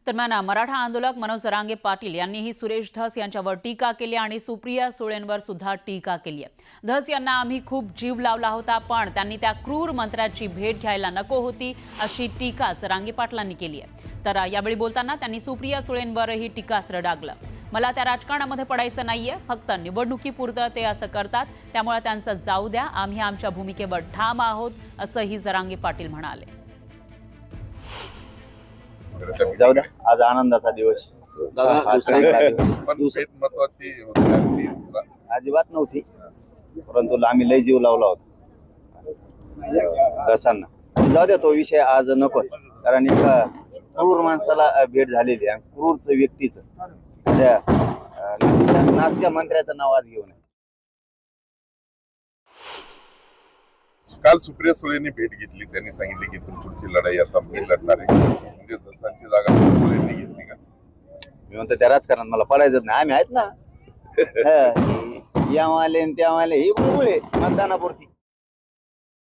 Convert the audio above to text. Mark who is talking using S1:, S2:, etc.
S1: दरम्यान मराठा आंदोलक मनोज जरांगे पाटील यांनीही सुरेश धस यांच्यावर टीका केली आणि सुप्रिया सुळेंवर सुद्धा टीका केली आहे। धस यांना आम्ही खूप जीव लावला होता, पण त्यांनी त्या क्रूर मंत्र्याची भेट घ्यायला नको होती, अशी टीका जरांगे पाटलांनी केली आहे। तर यावेळी बोलताना त्यांनी सुप्रिया सुळेंवरही टीकास्त्र डागलं। मला त्या राजकारणामध्ये पडायचं नाहीये, फक्त निवडणुकीपुरतं ते असं करतात, त्यामुळे त्यांचं जाऊ द्या, आम्ही आमच्या भूमिकेवर ठाम आहोत, असंही जरांगे पाटील म्हणाले।
S2: जाऊ द्या, आज आनंदाचा दिवस
S3: महत्वाची
S2: अजिबात नव्हती, परंतु आम्ही लय जीव लावला होता दसांना। जाऊ द्या, तो विषय आज नको, कारण एका क्रूर माणसाला भेट झालेली आहे, क्रूरचं व्यक्तीचं नासक्या मंत्र्याचं नाव आज घेऊन।
S3: काल सुप्रिया सुळेंनी भेट घेतली, त्यांनी सांगितले की इथून पुढची लढाई आता मी लढणार आहे, म्हणजे दसांची जागा सुळेंनी घेतली का?
S2: मी म्हणतो त्या राजकारणात मला पडायचं नाही, आम्ही आहेत ना। या वाले त्या वाले ही मुळे मतदानापुरती